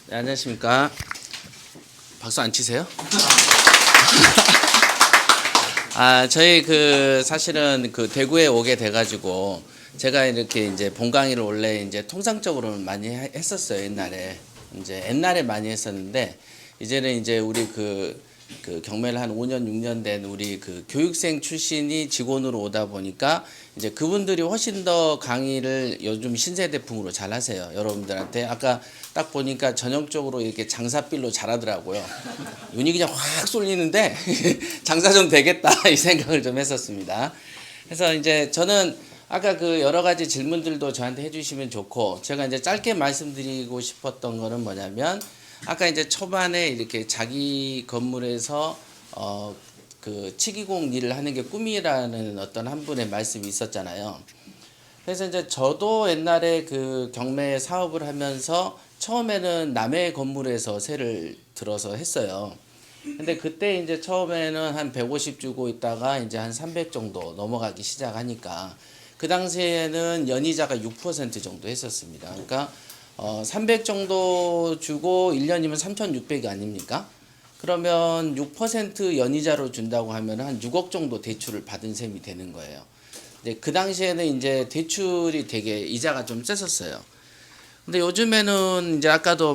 네, 안녕하십니까. 박수 안 치세요? 저희 사실은 대구에 오게 돼가지고 제가 이렇게 이제 본강의를 원래 이제 통상적으로는 많이 했었어요. 옛날에 많이 했었는데 이제는 이제 우리 경매를 한 5년 6년 된 우리 교육생 출신이 직원으로 오다 보니까 이제 그분들이 훨씬 더 강의를 요즘 신세대풍으로 잘 하세요. 여러분들한테 아까 딱 보니까 전형적으로 이렇게 장사빌로 잘하더라고요. 눈이 그냥 확 쏠리는데 장사 좀 되겠다 이 생각을 좀 했었습니다. 그래서 이제 저는 아까 여러 가지 질문들도 저한테 해주시면 좋고 제가 이제 짧게 말씀드리고 싶었던 거는 뭐냐면 아까 이제 초반에 이렇게 자기 건물에서 치기공 일을 하는 게 꿈이라는 어떤 한 분의 말씀이 있었잖아요. 그래서 이제 저도 옛날에 경매 사업을 하면서 처음에는 남의 건물에서 세를 들어서 했어요. 근데 그때 이제 처음에는 한 150 주고 있다가 이제 한 300 정도 넘어가기 시작하니까 그 당시에는 연이자가 6% 정도 했었습니다. 그러니까 300 정도 주고 1년이면 3,600이 아닙니까? 그러면 6% 연이자로 준다고 하면 한 6억 정도 대출을 받은 셈이 되는 거예요. 근데 그 당시에는 이제 대출이 되게 이자가 좀 셌었어요. 근데 요즘에는 이제 아까도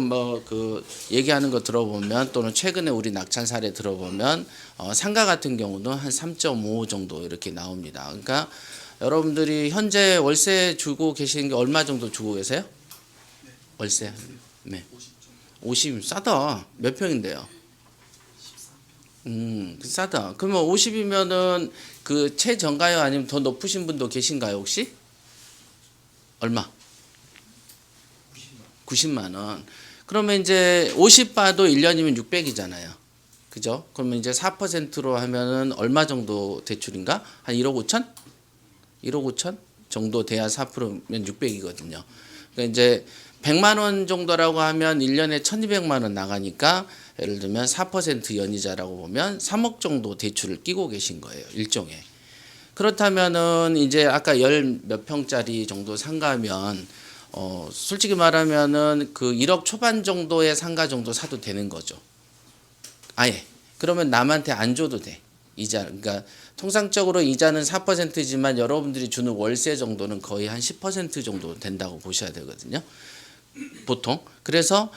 얘기하는 거 들어보면 또는 최근에 우리 낙찰 사례 들어보면 상가 같은 경우는 한 3.5 정도 이렇게 나옵니다. 그러니까 여러분들이 현재 월세 주고 계시는 게 얼마 정도 주고 계세요? 월세? 네. 50 싸다. 몇 평인데요? 싸다. 그러면 50이면은 최저가요? 아니면 더 높으신 분도 계신가요, 혹시? 얼마? 90만 원. 그러면 이제 50 봐도 1년이면 600이잖아요. 그죠? 그러면 이제 4%로 하면은 얼마 정도 대출인가? 한 1억 5천? 1억 5천 정도 돼야 4%면 600이거든요. 그러니까 이제 100만 원 정도라고 하면 1년에 1,200만 원 나가니까 예를 들면 4% 연이자라고 보면 3억 정도 대출을 끼고 계신 거예요. 일종의. 그렇다면은 이제 아까 열 몇 평짜리 정도 상가면 솔직히 말하면은 1억 초반 정도의 상가 정도 사도 되는 거죠. 아예. 그러면 남한테 안 줘도 돼. 이자. 그러니까 통상적으로 이자는 4%지만 여러분들이 주는 월세 정도는 거의 한 10% 정도 된다고 보셔야 되거든요. 보통. 그래서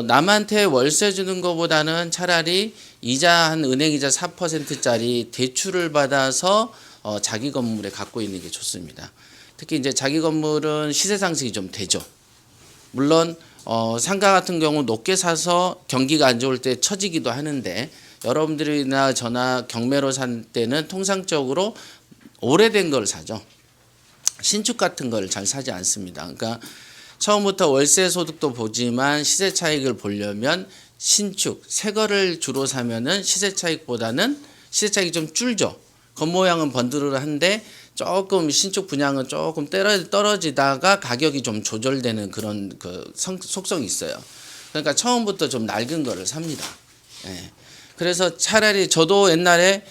남한테 월세 주는 것보다는 차라리 은행이자 4%짜리 대출을 받아서 자기 건물에 갖고 있는 게 좋습니다. 특히 이제 자기 건물은 시세 상승이 좀 되죠. 물론 상가 같은 경우 높게 사서 경기가 안 좋을 때 처지기도 하는데 여러분들이나 저나 경매로 산 때는 통상적으로 오래된 걸 사죠. 신축 같은 걸 잘 사지 않습니다. 그러니까 처음부터 월세 소득도 보지만 시세 차익을 보려면 신축, 새 거를 주로 사면은 시세 차익이 좀 줄죠. 겉모양은 번드르한데 조금 신축 분양은 조금 떨어지다가 가격이 좀 조절되는 그런 속성이 있어요. 그러니까 처음부터 좀 낡은 거를 삽니다. 예. 그래서 차라리 저도 옛날에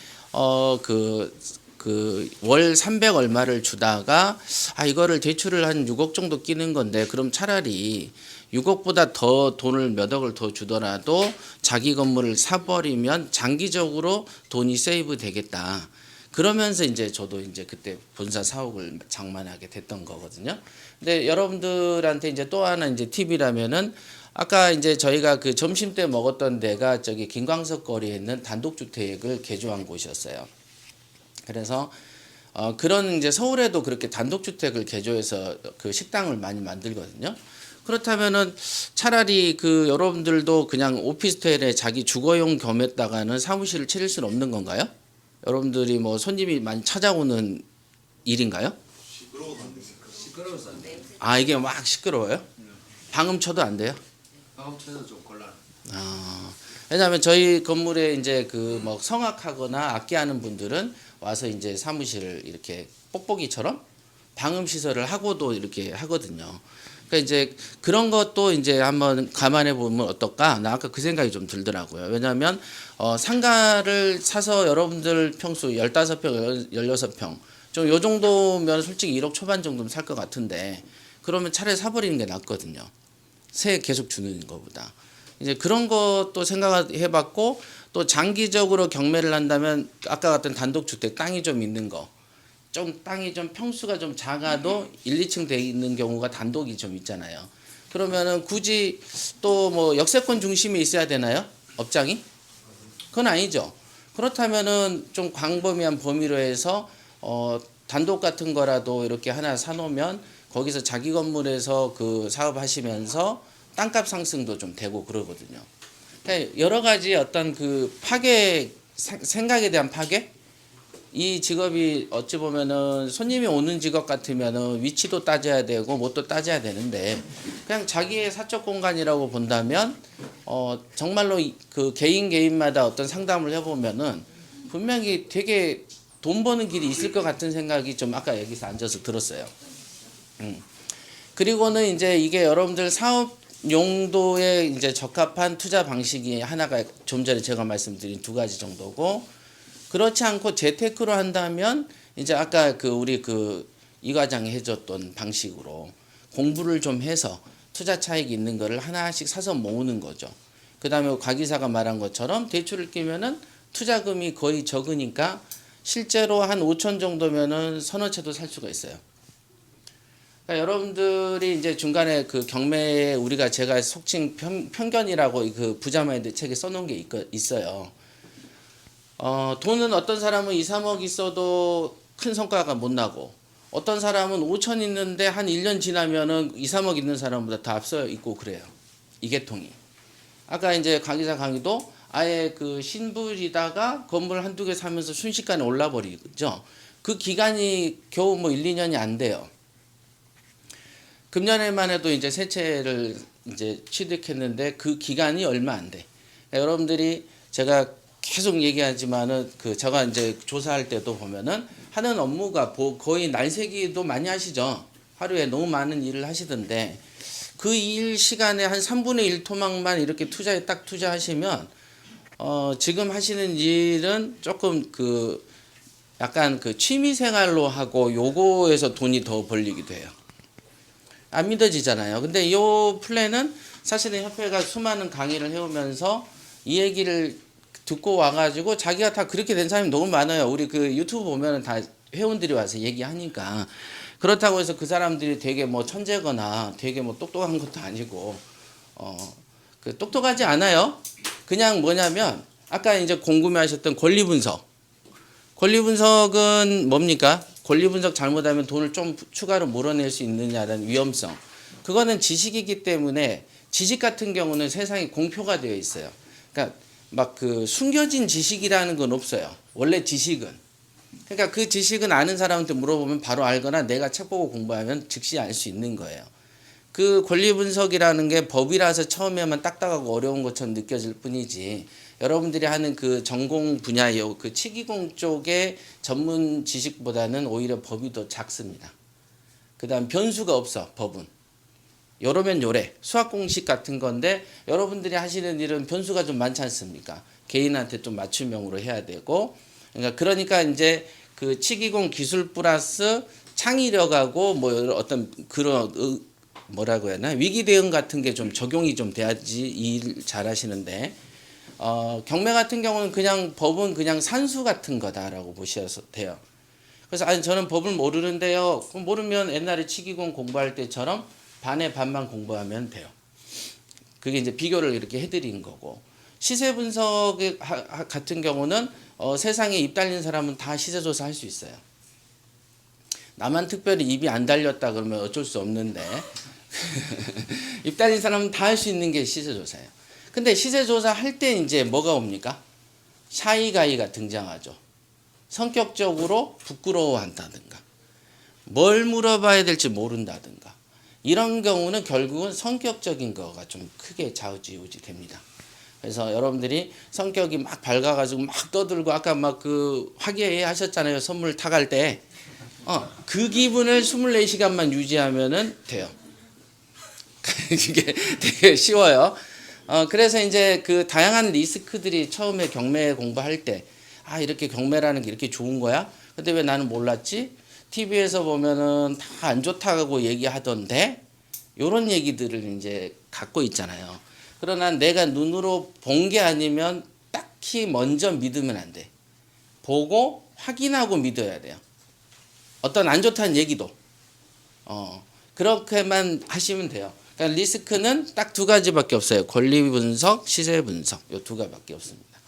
월 300 얼마를 주다가 이거를 대출을 한 6억 정도 끼는 건데 그럼 차라리 6억보다 더 돈을 몇 억을 더 주더라도 자기 건물을 사버리면 장기적으로 돈이 세이브 되겠다. 그러면서 이제 저도 이제 그때 본사 사옥을 장만하게 됐던 거거든요. 근데 여러분들한테 이제 또 하나 이제 팁이라면은 아까 이제 저희가 점심 때 먹었던 데가 저기 김광석 거리에 있는 단독주택을 개조한 곳이었어요. 그래서 그런 이제 서울에도 그렇게 단독주택을 개조해서 식당을 많이 만들거든요. 그렇다면은 차라리 여러분들도 그냥 오피스텔에 자기 주거용 겸했다가는 사무실을 차릴 수는 없는 건가요? 여러분들이 뭐 손님이 많이 찾아오는 일인가요? 시끄러워서 안 돼. 이게 막 시끄러워요? 방음 쳐도 안 돼요? 방음 쳐도 좀 곤란. 왜냐하면 저희 건물에 이제 성악하거나 악기하는 분들은 와서 이제 사무실을 이렇게 뽁뽁이처럼 방음 시설을 하고도 이렇게 하거든요. 그러니까 이제 그런 것도 이제 한번 감안해 보면 어떨까? 나 아까 그 생각이 좀 들더라고요. 왜냐하면 상가를 사서 여러분들 평수 15평, 16평 좀 요 정도면 솔직히 1억 초반 정도면 살 것 같은데 그러면 차라리 사버리는 게 낫거든요. 세 계속 주는 것보다. 이제 그런 것도 생각해봤고 또 장기적으로 경매를 한다면 아까 같은 단독주택 땅이 좀 있는 거. 좀 땅이 좀 평수가 좀 작아도 1, 2층 돼 있는 경우가 단독이 좀 있잖아요. 그러면은 굳이 또 뭐 역세권 중심이 있어야 되나요? 업장이? 그건 아니죠. 그렇다면은 좀 광범위한 범위로 해서 단독 같은 거라도 이렇게 하나 사놓으면 거기서 자기 건물에서 그 사업하시면서 땅값 상승도 좀 되고 그러거든요. 그러니까 여러 가지 어떤 그 파괴 생각에 대한 파괴 이 직업이 어찌 보면은 손님이 오는 직업 같으면은 위치도 따져야 되고 뭣도 따져야 되는데 그냥 자기의 사적 공간이라고 본다면 정말로 그 개인마다 어떤 상담을 해보면은 분명히 되게 돈 버는 길이 있을 것 같은 생각이 좀 아까 여기서 앉아서 들었어요. 그리고는 이제 이게 여러분들 사업 용도에 이제 적합한 투자 방식이 하나가 좀 전에 제가 말씀드린 두 가지 정도고 그렇지 않고 재테크로 한다면 이제 아까 그 우리 그 이 과장이 해줬던 방식으로 공부를 좀 해서 투자 차익이 있는 거를 하나씩 사서 모으는 거죠. 그 다음에 곽이사가 말한 것처럼 대출을 끼면은 투자금이 거의 적으니까 실제로 한 5천 정도면은 서너 채도 살 수가 있어요. 그러니까 여러분들이 이제 중간에 그 경매에 우리가 제가 속칭 편견이라고 그 부자마인드 책에 써놓은 게 있어요. 돈은 어떤 사람은 2, 3억 있어도 큰 성과가 못 나고 어떤 사람은 5천 있는데 한 1년 지나면은 2, 3억 있는 사람보다 다 앞서 있고 그래요. 이 계통이. 아까 이제 강의사 강의도 아예 그 신불이다가 건물 한두 개 사면서 순식간에 올라버리죠. 그 기간이 겨우 뭐 1, 2년이 안 돼요. 금년에만 해도 이제 세 채를 이제 취득했는데 그 기간이 얼마 안 돼. 그러니까 여러분들이 제가 계속 얘기하지만은 그 제가 이제 조사할 때도 보면은 하는 업무가 거의 날새기도 많이 하시죠. 하루에 너무 많은 일을 하시던데 그 일 시간에 한 3분의 1 토막만 이렇게 딱 투자하시면 지금 하시는 일은 조금 그 약간 그 취미 생활로 하고 요거에서 돈이 더 벌리기도 해요. 안 믿어지잖아요. 근데 이 플랜은 사실은 협회가 수많은 강의를 해오면서 이 얘기를 듣고 와가지고 자기가 다 그렇게 된 사람이 너무 많아요. 우리 그 유튜브 보면은 다 회원들이 와서 얘기하니까 그렇다고 해서 그 사람들이 되게 뭐 천재거나 되게 뭐 똑똑한 것도 아니고 그 똑똑하지 않아요. 그냥 뭐냐면 아까 이제 궁금해하셨던 권리 분석. 권리 분석은 뭡니까? 권리 분석 잘못하면 돈을 좀 추가로 몰아낼 수 있느냐라는 위험성. 그거는 지식이기 때문에 지식 같은 경우는 세상에 공표가 되어 있어요. 그러니까 막 그 숨겨진 지식이라는 건 없어요. 원래 지식은. 그러니까 그 지식은 아는 사람한테 물어보면 바로 알거나 내가 책 보고 공부하면 즉시 알 수 있는 거예요. 그 권리 분석이라는 게 법이라서 처음에만 딱딱하고 어려운 것처럼 느껴질 뿐이지 여러분들이 하는 그 전공 분야의 그 치기공 쪽의 전문 지식보다는 오히려 법이 더 작습니다. 그 다음 변수가 없어 법은. 요러면 요래 수학 공식 같은 건데 여러분들이 하시는 일은 변수가 좀 많지 않습니까? 개인한테 좀 맞춤형으로 해야 되고 그러니까 이제 그 치기공 기술 플러스 창의력하고 뭐 어떤 그런 뭐라고 해야 하나 위기 대응 같은 게 좀 적용이 좀 돼야지 일 잘하시는데 경매 같은 경우는 그냥 법은 그냥 산수 같은 거다라고 보셔도 돼요. 그래서 아니 저는 법을 모르는데요. 그럼 모르면 옛날에 치기공 공부할 때처럼 반에 반만 공부하면 돼요. 그게 이제 비교를 이렇게 해드린 거고 시세 분석 같은 경우는 세상에 입 달린 사람은 다 시세 조사 할 수 있어요. 나만 특별히 입이 안 달렸다 그러면 어쩔 수 없는데 입 달린 사람은 다 할 수 있는 게 시세 조사예요. 근데 시세 조사 할 때 이제 뭐가 옵니까? 샤이가이가 등장하죠. 성격적으로 부끄러워한다든가 뭘 물어봐야 될지 모른다든가 이런 경우는 결국은 성격적인 거가 좀 크게 좌우지우지 됩니다. 그래서 여러분들이 성격이 막 밝아가지고 막 떠들고 아까 막 그 화기애애 하셨잖아요. 선물 타갈 때. 그 기분을 24시간만 유지하면은 돼요. 이게 되게 쉬워요. 그래서 이제 그 다양한 리스크들이 처음에 경매 공부할 때, 이렇게 경매라는 게 이렇게 좋은 거야? 근데 왜 나는 몰랐지? TV에서 보면은 다 안 좋다고 얘기하던데? 요런 얘기들을 이제 갖고 있잖아요. 그러나 내가 눈으로 본 게 아니면 딱히 먼저 믿으면 안 돼. 보고 확인하고 믿어야 돼요. 어떤 안 좋다는 얘기도 그렇게만 하시면 돼요. 그러니까 리스크는 딱 두 가지밖에 없어요. 권리 분석, 시세 분석. 요 두 가지밖에 없습니다.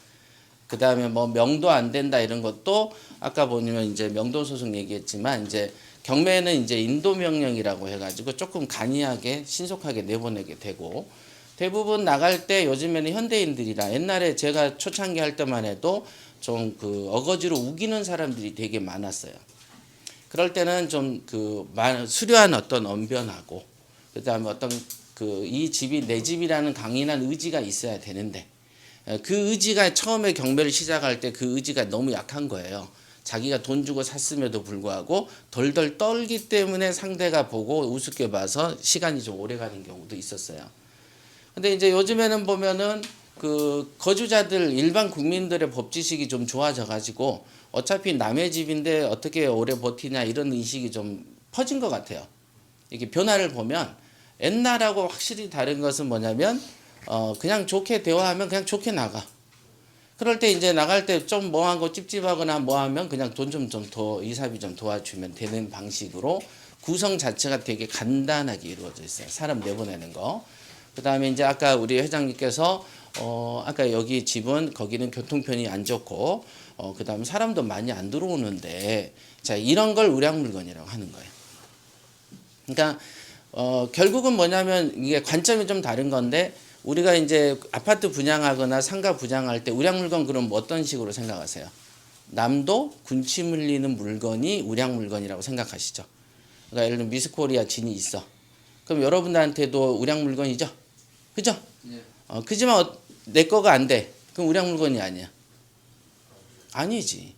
그 다음에 뭐 명도 안 된다 이런 것도 아까 보면 이제 명도 소송 얘기했지만 이제 경매는 이제 인도 명령이라고 해가지고 조금 간이하게 신속하게 내보내게 되고 대부분 나갈 때 요즘에는 현대인들이라 옛날에 제가 초창기 할 때만 해도 좀 그 어거지로 우기는 사람들이 되게 많았어요. 그럴 때는 좀 그 수려한 어떤 언변하고 그 다음에 어떤 그 이 집이 내 집이라는 강인한 의지가 있어야 되는데 그 의지가 처음에 경매를 시작할 때 그 의지가 너무 약한 거예요. 자기가 돈 주고 샀음에도 불구하고 덜덜 떨기 때문에 상대가 보고 우습게 봐서 시간이 좀 오래 가는 경우도 있었어요. 근데 이제 요즘에는 보면은 그 거주자들 일반 국민들의 법 지식이 좀 좋아져 가지고 어차피 남의 집인데 어떻게 오래 버티냐 이런 의식이 좀 퍼진 것 같아요. 이렇게 변화를 보면 옛날하고 확실히 다른 것은 뭐냐면 그냥 좋게 대화하면 그냥 좋게 나가. 그럴 때 이제 나갈 때 좀 뭐하고 찝찝하거나 뭐하면 그냥 돈 좀 더 이사비 좀 도와주면 되는 방식으로 구성 자체가 되게 간단하게 이루어져 있어요. 사람 내보내는 거. 그 다음에 이제 아까 우리 회장님께서 아까 여기 집은 거기는 교통편이 안 좋고 그 다음에 사람도 많이 안 들어오는데 자 이런 걸 의량 물건이라고 하는 거예요. 그러니까 결국은 뭐냐면 이게 관점이 좀 다른 건데 우리가 이제 아파트 분양하거나 상가 분양할 때 의량 물건 그럼 어떤 식으로 생각하세요? 남도 군침 흘리는 물건이 의량 물건이라고 생각하시죠. 그러니까 예를 들면 미스코리아 진이 있어. 그럼 여러분들한테도 의량 물건이죠? 그죠? 예. 그지만 내 거가 안 돼. 그럼 의량 물건이 아니야. 아니지.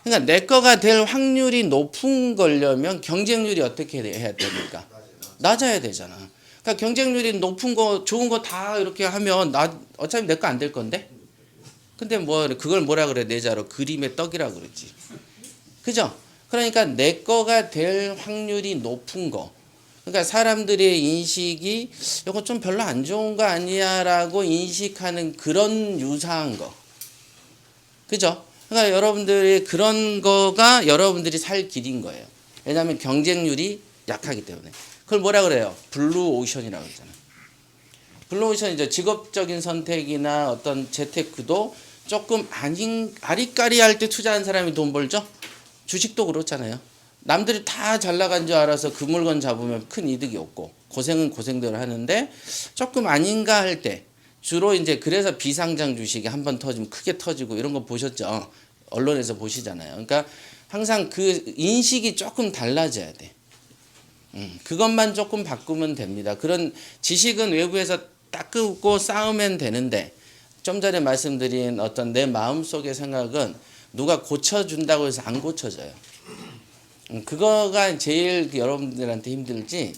그러니까 내 거가 될 확률이 높은 거려면 경쟁률이 어떻게 해야 됩니까? 낮아야 되잖아. 그러니까 경쟁률이 높은 거, 좋은 거 다 이렇게 하면 어차피 내 거 안 될 건데? 근데 뭐 그걸 뭐라 그래? 내자로 그림의 떡이라 그러지. 그죠? 그러니까 내 거가 될 확률이 높은 거. 그러니까 사람들의 인식이 이거 좀 별로 안 좋은 거 아니야라고 인식하는 그런 유사한 거. 그죠? 그러니까 여러분들이 그런 거가 여러분들이 살 길인 거예요. 왜냐하면 경쟁률이 약하기 때문에. 그걸 뭐라 그래요? 블루 오션이라고 그러잖아요. 블루 오션이죠. 직업적인 선택이나 어떤 재테크도 조금 아리까리할 때 투자한 사람이 돈 벌죠? 주식도 그렇잖아요. 남들이 다 잘 나간 줄 알아서 그 물건 잡으면 큰 이득이 없고 고생은 고생대로 하는데 조금 아닌가 할 때 주로 이제 그래서 비상장 주식이 한번 터지면 크게 터지고 이런 거 보셨죠? 언론에서 보시잖아요. 그러니까 항상 그 인식이 조금 달라져야 돼. 그것만 조금 바꾸면 됩니다. 그런 지식은 외부에서 닦고 쌓으면 되는데 좀 전에 말씀드린 어떤 내 마음속의 생각은 누가 고쳐준다고 해서 안 고쳐져요. 그거가 제일 여러분들한테 힘들지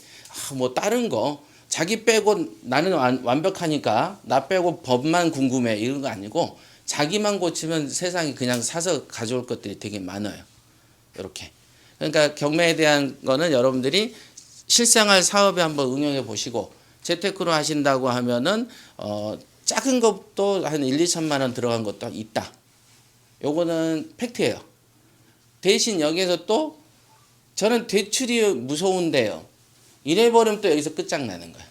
뭐 다른 거 자기 빼고 나는 완벽하니까 나 빼고 법만 궁금해 이런 거 아니고 자기만 고치면 세상이 그냥 사서 가져올 것들이 되게 많아요. 이렇게. 그러니까 경매에 대한 거는 여러분들이 실생활 사업에 한번 응용해 보시고 재테크로 하신다고 하면은 작은 것도 한 1, 2천만 원 들어간 것도 있다. 요거는 팩트예요. 대신 여기서 또 저는 대출이 무서운데요. 이래버리면 또 여기서 끝장나는 거야.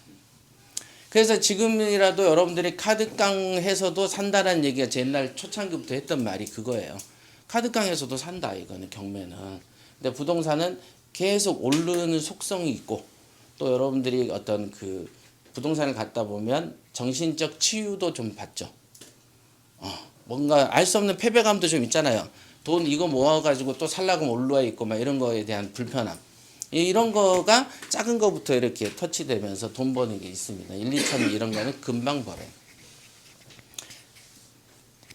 그래서 지금이라도 여러분들이 카드깡에서도 산다라는 얘기가 제 옛날 초창기부터 했던 말이 그거예요. 카드깡에서도 산다 이거는 경매는. 근데 부동산은 계속 오르는 속성이 있고 또 여러분들이 어떤 그 부동산을 갖다 보면 정신적 치유도 좀 받죠. 뭔가 알 수 없는 패배감도 좀 있잖아요. 돈 이거 모아가지고 또 살라고 올라와 있고 막 이런 거에 대한 불편함. 이런 거가 작은 거부터 이렇게 터치되면서 돈 버는 게 있습니다. 1, 2천 이런 거는 금방 벌어요.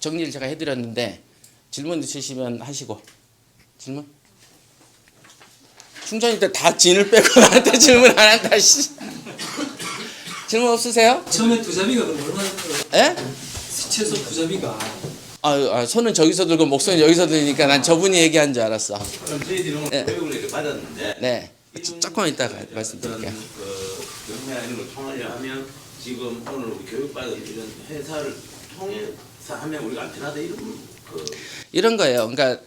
정리를 제가 해드렸는데 질문 있으시면 하시고. 질문? 충전이 때 다 진을 빼고 나한테 질문 안 한다. 씨. 질문 없으세요? 처음에 투자비가 그럼 얼마나 들어요? 예? 최소 투자비가 손은 저기서 들고 목소리는 여기서 들으니까 난 저분이 얘기한 줄 알았어. 그럼 저희들은 네. 500원을 받았는데 네. 조금만 이따가 말씀드릴게요. 그 경매나 이런 걸 통하려 하면 지금 오늘 우리 교육받은 이런 회사를 통해서 하면 우리가 안테나다 이런 거예요. 그러니까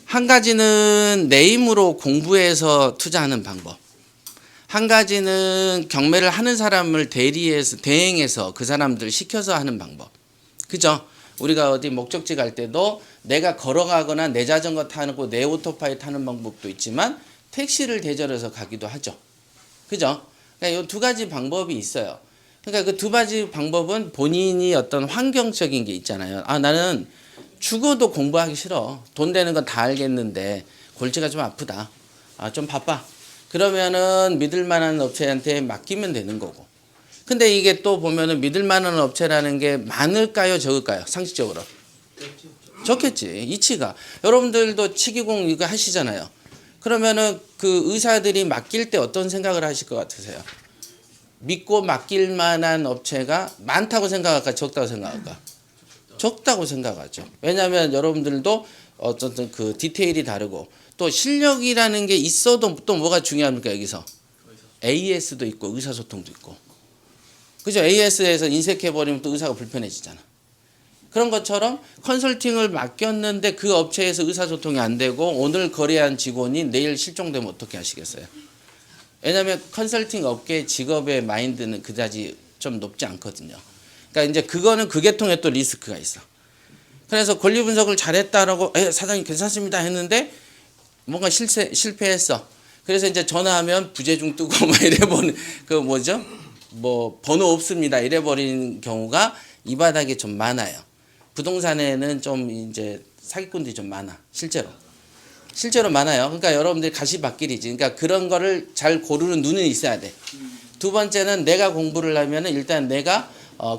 한 가지는 내 힘으로 공부해서 투자하는 방법. 한 가지는 경매를 하는 사람을 대행해서 그 사람들 시켜서 하는 방법. 그죠? 우리가 어디 목적지 갈 때도 내가 걸어가거나 내 자전거 타고 내 오토바이 타는 방법도 있지만 택시를 대절해서 가기도 하죠. 그죠? 그러니까 이 두 가지 방법이 있어요. 그러니까 그 두 가지 방법은 본인이 어떤 환경적인 게 있잖아요. 아, 나는 죽어도 공부하기 싫어. 돈 되는 건 다 알겠는데 골치가 좀 아프다. 아, 좀 바빠. 그러면은 믿을 만한 업체한테 맡기면 되는 거고. 근데 이게 또 보면은 믿을 만한 업체라는 게 많을까요, 적을까요? 상식적으로. 적겠지. 이치가. 여러분들도 치기공 이거 하시잖아요. 그러면은 그 의사들이 맡길 때 어떤 생각을 하실 것 같으세요? 믿고 맡길 만한 업체가 많다고 생각할까, 적다고 생각할까? 적다고 생각하죠. 왜냐하면 여러분들도 어떤 그 디테일이 다르고 또 실력이라는 게 있어도 또 뭐가 중요합니까 여기서? AS도 있고 의사소통도 있고. 그죠? AS에서 인색해버리면 또 의사가 불편해지잖아. 그런 것처럼 컨설팅을 맡겼는데 그 업체에서 의사소통이 안 되고 오늘 거래한 직원이 내일 실종되면 어떻게 하시겠어요? 왜냐하면 컨설팅 업계 직업의 마인드는 그다지 좀 높지 않거든요. 그러니까 이제 그거는 그 계통에 또 리스크가 있어. 그래서 권리 분석을 잘했다라고 사장님 괜찮습니다 했는데 뭔가 실패했어. 그래서 이제 전화하면 부재중 뜨고 막 이래버리는 그 뭐죠? 뭐 번호 없습니다 이래버리는 경우가 이 바닥에 좀 많아요. 부동산에는 좀 이제 사기꾼들이 좀 많아. 실제로 많아요. 그러니까 여러분들이 가시밭길이지. 그러니까 그런 거를 잘 고르는 눈은 있어야 돼. 두 번째는 내가 공부를 하면은 일단 내가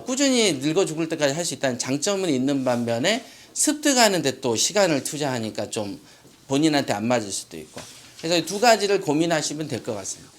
꾸준히 늙어 죽을 때까지 할 수 있다는 장점은 있는 반면에 습득하는데 또 시간을 투자하니까 좀 본인한테 안 맞을 수도 있고. 그래서 이 두 가지를 고민하시면 될 것 같습니다.